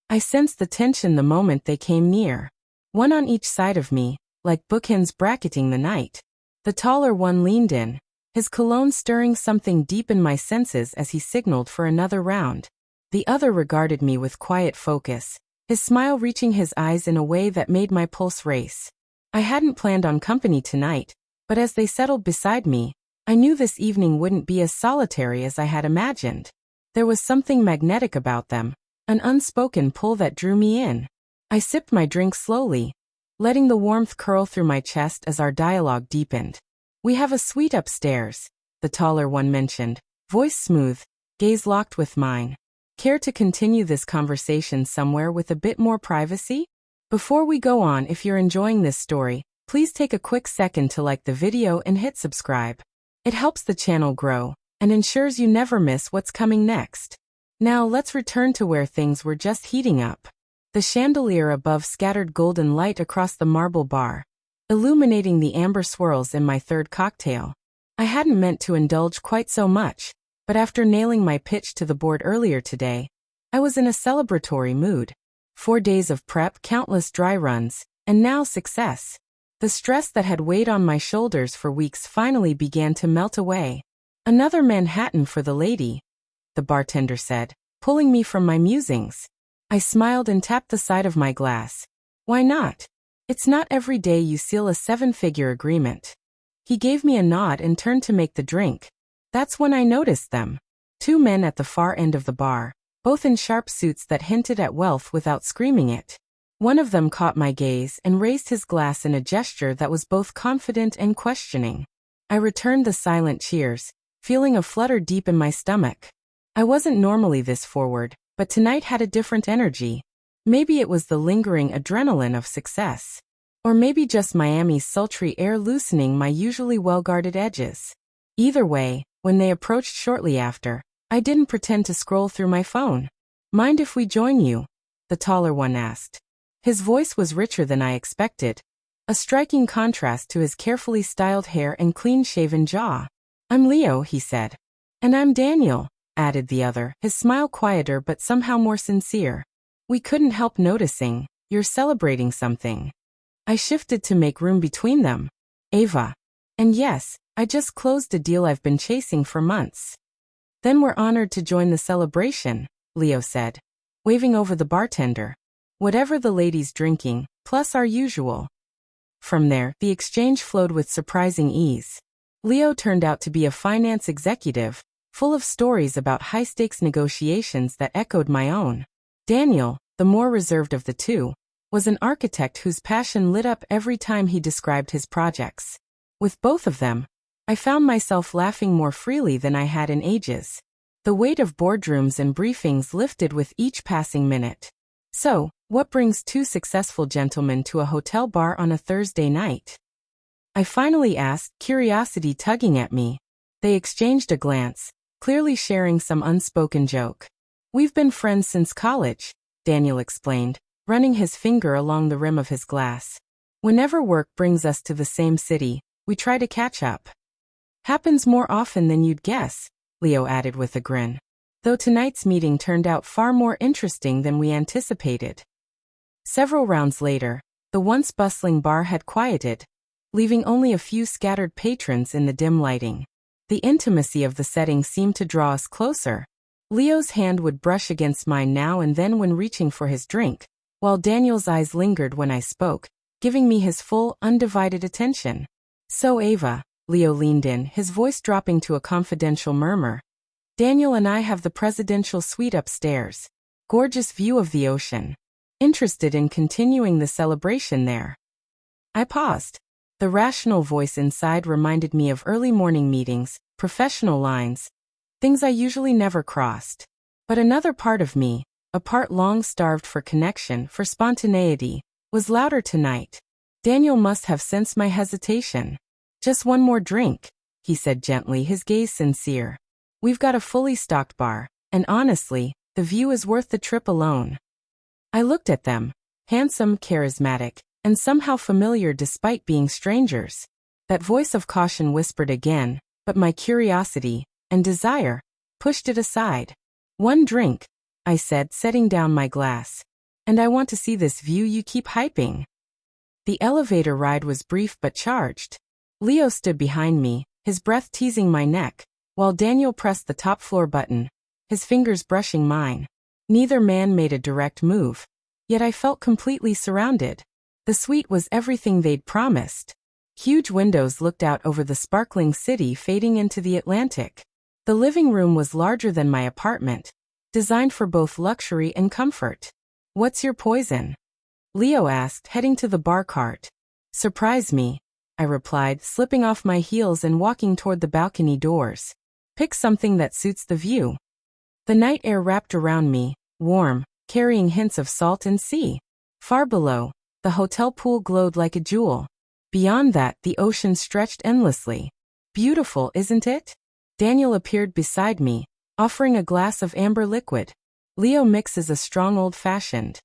I sensed the tension the moment they came near. One on each side of me, like bookends bracketing the night. The taller one leaned in, his cologne stirring something deep in my senses as he signaled for another round. The other regarded me with quiet focus, his smile reaching his eyes in a way that made my pulse race. I hadn't planned on company tonight, but as they settled beside me, I knew this evening wouldn't be as solitary as I had imagined. There was something magnetic about them, an unspoken pull that drew me in. I sipped my drink slowly, letting the warmth curl through my chest as our dialogue deepened. "We have a suite upstairs," the taller one mentioned, voice smooth, gaze locked with mine. "Care to continue this conversation somewhere with a bit more privacy?" Before we go on, if you're enjoying this story, please take a quick second to like the video and hit subscribe. It helps the channel grow and ensures you never miss what's coming next. Now let's return to where things were just heating up. The chandelier above scattered golden light across the marble bar, illuminating the amber swirls in my third cocktail. I hadn't meant to indulge quite so much, but after nailing my pitch to the board earlier today, I was in a celebratory mood. 4 days of prep, countless dry runs, and now success. The stress that had weighed on my shoulders for weeks finally began to melt away. "Another Manhattan for the lady," the bartender said, pulling me from my musings. I smiled and tapped the side of my glass. "Why not? It's not every day you seal a 7-figure agreement." He gave me a nod and turned to make the drink. That's when I noticed them. 2 men at the far end of the bar, both in sharp suits that hinted at wealth without screaming it. One of them caught my gaze and raised his glass in a gesture that was both confident and questioning. I returned the silent cheers, feeling a flutter deep in my stomach. I wasn't normally this forward, but tonight had a different energy. Maybe it was the lingering adrenaline of success. Or maybe just Miami's sultry air loosening my usually well-guarded edges. Either way, when they approached shortly after, I didn't pretend to scroll through my phone. "Mind if we join you?" the taller one asked. His voice was richer than I expected, a striking contrast to his carefully styled hair and clean-shaven jaw. "I'm Leo," he said. "And I'm Daniel," added the other, his smile quieter but somehow more sincere. "We couldn't help noticing, you're celebrating something." I shifted to make room between them. "Ava. And yes, I just closed a deal I've been chasing for months." "Then we're honored to join the celebration," Leo said, waving over the bartender. "Whatever the lady's drinking, plus our usual." From there, the exchange flowed with surprising ease. Leo turned out to be a finance executive, full of stories about high-stakes negotiations that echoed my own. Daniel, the more reserved of the two, was an architect whose passion lit up every time he described his projects. With both of them, I found myself laughing more freely than I had in ages. The weight of boardrooms and briefings lifted with each passing minute. "So, what brings 2 successful gentlemen to a hotel bar on a Thursday night?" I finally asked, curiosity tugging at me. They exchanged a glance, clearly sharing some unspoken joke. "We've been friends since college," Daniel explained, running his finger along the rim of his glass. "Whenever work brings us to the same city, we try to catch up." "Happens more often than you'd guess," Leo added with a grin. "Though tonight's meeting turned out far more interesting than we anticipated." Several rounds later, the once bustling bar had quieted, leaving only a few scattered patrons in the dim lighting. The intimacy of the setting seemed to draw us closer. Leo's hand would brush against mine now and then when reaching for his drink, while Daniel's eyes lingered when I spoke, giving me his full, undivided attention. "So Ava," Leo leaned in, his voice dropping to a confidential murmur. "Daniel and I have the presidential suite upstairs. Gorgeous view of the ocean. Interested in continuing the celebration there?" I paused. The rational voice inside reminded me of early morning meetings, professional lines, things I usually never crossed. But another part of me, a part long starved for connection, for spontaneity, was louder tonight. Daniel must have sensed my hesitation. "Just one more drink," he said gently, his gaze sincere. "We've got a fully stocked bar, and honestly, the view is worth the trip alone." I looked at them, handsome, charismatic, and somehow familiar despite being strangers. That voice of caution whispered again, but my curiosity and desire pushed it aside. "One drink," I said, setting down my glass. And I want to see this view you keep hyping. The elevator ride was brief but charged. Leo stood behind me, his breath teasing my neck, while Daniel pressed the top floor button, his fingers brushing mine. Neither man made a direct move, yet I felt completely surrounded. The suite was everything they'd promised. Huge windows looked out over the sparkling city fading into the Atlantic. The living room was larger than my apartment, designed for both luxury and comfort. "What's your poison?" Leo asked, heading to the bar cart. "Surprise me," I replied, slipping off my heels and walking toward the balcony doors. "Pick something that suits the view." The night air wrapped around me, warm, carrying hints of salt and sea. Far below, the hotel pool glowed like a jewel. Beyond that, the ocean stretched endlessly. Beautiful, isn't it? Daniel appeared beside me, offering a glass of amber liquid. Leo mixes a strong old-fashioned.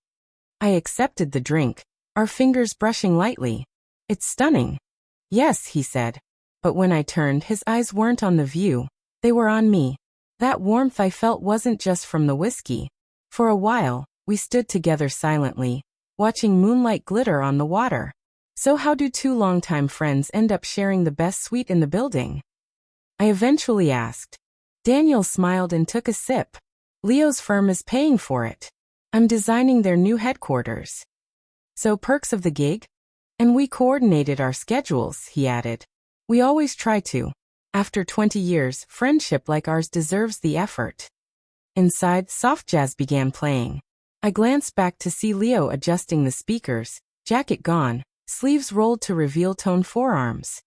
I accepted the drink, our fingers brushing lightly. "It's stunning." "Yes," he said. But when I turned, his eyes weren't on the view. They were on me. That warmth I felt wasn't just from the whiskey. For a while, we stood together silently, watching moonlight glitter on the water. "So how do two longtime friends end up sharing the best suite in the building?" I eventually asked. Daniel smiled and took a sip. "Leo's firm is paying for it. I'm designing their new headquarters." "So perks of the gig?" "And we coordinated our schedules," he added. "We always try to. After 20 years, friendship like ours deserves the effort." Inside, soft jazz began playing. I glanced back to see Leo adjusting the speakers, jacket gone, sleeves rolled to reveal toned forearms.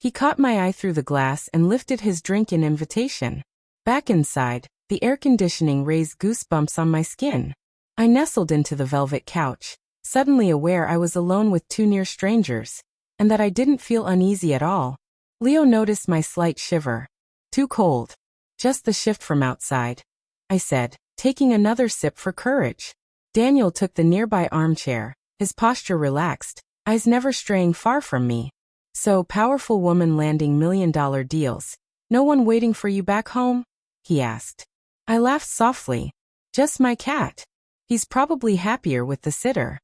He caught my eye through the glass and lifted his drink in invitation. Back inside, the air conditioning raised goosebumps on my skin. I nestled into the velvet couch, suddenly aware I was alone with two near strangers, and that I didn't feel uneasy at all. Leo noticed my slight shiver. "Too cold. Just the shift from outside," I said, taking another sip for courage. Daniel took the nearby armchair, his posture relaxed, eyes never straying far from me. "So, powerful woman landing million-dollar deals. No one waiting for you back home?" he asked. I laughed softly. "Just my cat. He's probably happier with the sitter."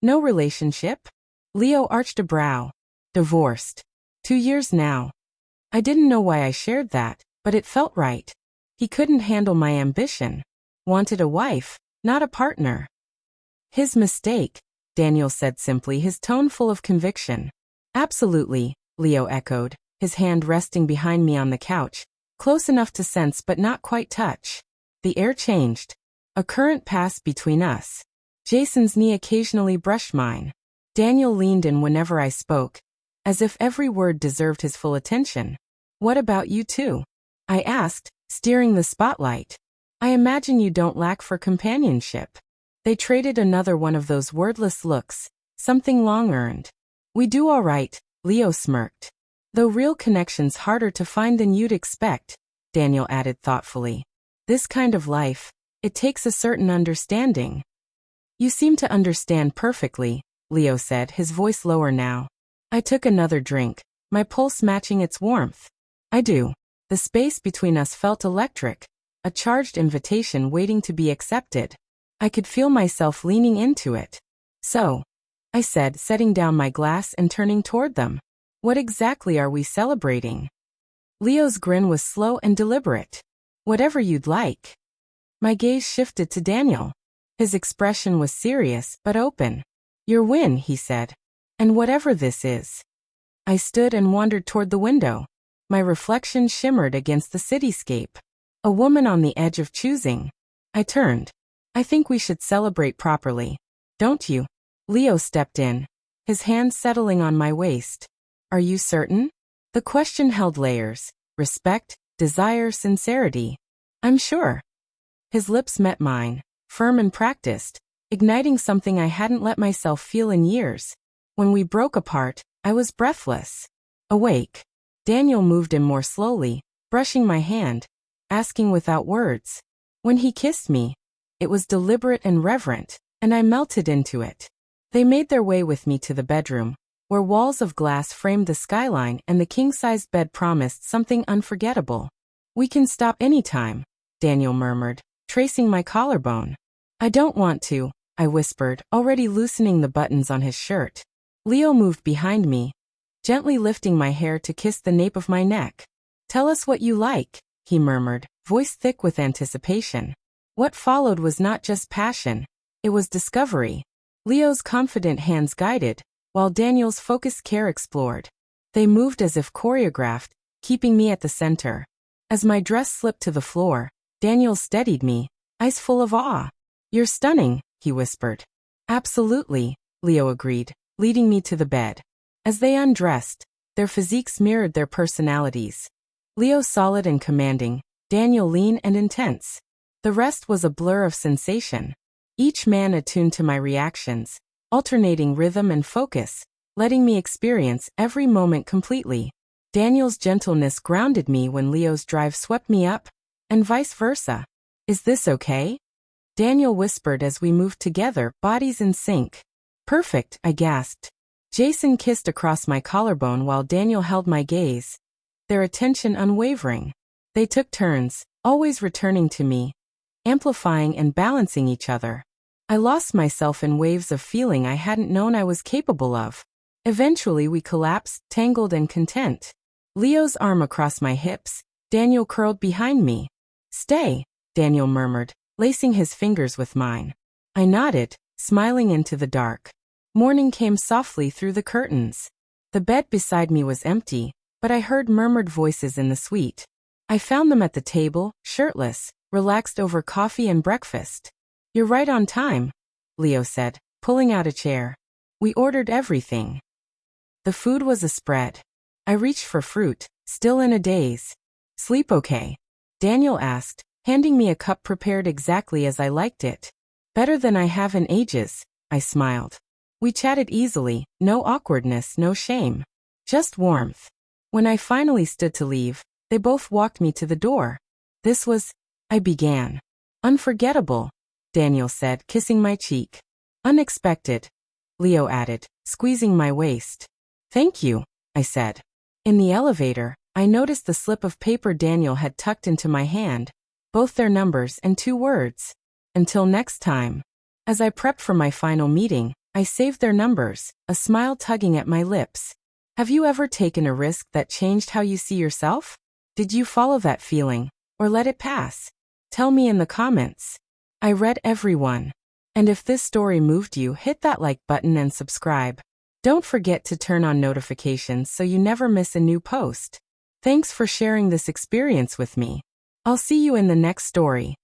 "No relationship?" Leo arched a brow. "Divorced. 2 years now." I didn't know why I shared that, but it felt right. He couldn't handle my ambition. Wanted a wife, not a partner. "His mistake," Daniel said simply, his tone full of conviction. "Absolutely," Leo echoed, his hand resting behind me on the couch, close enough to sense but not quite touch. The air changed. A current passed between us. Jason's knee occasionally brushed mine. Daniel leaned in whenever I spoke, as if every word deserved his full attention. "What about you two?" I asked, steering the spotlight. "I imagine you don't lack for companionship." They traded another one of those wordless looks, something long-earned. "We do all right," Leo smirked. "Though real connection's harder to find than you'd expect," Daniel added thoughtfully. "This kind of life, it takes a certain understanding." "You seem to understand perfectly," Leo said, his voice lower now. I took another drink, my pulse matching its warmth. "I do." The space between us felt electric, a charged invitation waiting to be accepted. I could feel myself leaning into it. "So," I said, setting down my glass and turning toward them. "What exactly are we celebrating?" Leo's grin was slow and deliberate. "Whatever you'd like." My gaze shifted to Daniel. His expression was serious but open. "Your win," he said. "And whatever this is." I stood and wandered toward the window. My reflection shimmered against the cityscape. A woman on the edge of choosing. I turned. "I think we should celebrate properly. Don't you?" Leo stepped in, his hand settling on my waist. "Are you certain?" The question held layers: respect, desire, sincerity. "I'm sure." His lips met mine, firm and practiced, igniting something I hadn't let myself feel in years. When we broke apart, I was breathless. Awake. Daniel moved in more slowly, brushing my hand, asking without words. When he kissed me, it was deliberate and reverent, and I melted into it. They made their way with me to the bedroom, where walls of glass framed the skyline and the king-sized bed promised something unforgettable. "We can stop anytime," Daniel murmured, tracing my collarbone. "I don't want to," I whispered, already loosening the buttons on his shirt. Leo moved behind me, gently lifting my hair to kiss the nape of my neck. Tell us what you like, he murmured, voice thick with anticipation. What followed was not just passion, it was discovery. Leo's confident hands guided, while Daniel's focused care explored. They moved as if choreographed, keeping me at the center. As my dress slipped to the floor, Daniel steadied me, eyes full of awe. You're stunning, he whispered. Absolutely, Leo agreed, leading me to the bed. As they undressed, their physiques mirrored their personalities. Leo solid and commanding, Daniel lean and intense. The rest was a blur of sensation. Each man attuned to my reactions, alternating rhythm and focus, letting me experience every moment completely. Daniel's gentleness grounded me when Leo's drive swept me up, and vice versa. Is this okay? Daniel whispered as we moved together, bodies in sync. Perfect, I gasped. Jason kissed across my collarbone while Daniel held my gaze, their attention unwavering. They took turns, always returning to me, amplifying and balancing each other. I lost myself in waves of feeling I hadn't known I was capable of. Eventually we collapsed, tangled and content. Leo's arm across my hips, Daniel curled behind me. Stay, Daniel murmured, lacing his fingers with mine. I nodded, smiling into the dark. Morning came softly through the curtains. The bed beside me was empty, but I heard murmured voices in the suite. I found them at the table, shirtless, relaxed over coffee and breakfast. You're right on time, Leo said, pulling out a chair. We ordered everything. The food was a spread. I reached for fruit, still in a daze. Sleep okay? Daniel asked, handing me a cup prepared exactly as I liked it. Better than I have in ages, I smiled. We chatted easily, no awkwardness, no shame. Just warmth. When I finally stood to leave, they both walked me to the door. This was, I began. Unforgettable, Daniel said, kissing my cheek. Unexpected, Leo added, squeezing my waist. Thank you, I said. In the elevator, I noticed the slip of paper Daniel had tucked into my hand, both their numbers and 2 words. Until next time. As I prepped for my final meeting, I saved their numbers, a smile tugging at my lips. Have you ever taken a risk that changed how you see yourself? Did you follow that feeling, or let it pass? Tell me in the comments. I read every one. And if this story moved you, hit that like button and subscribe. Don't forget to turn on notifications so you never miss a new post. Thanks for sharing this experience with me. I'll see you in the next story.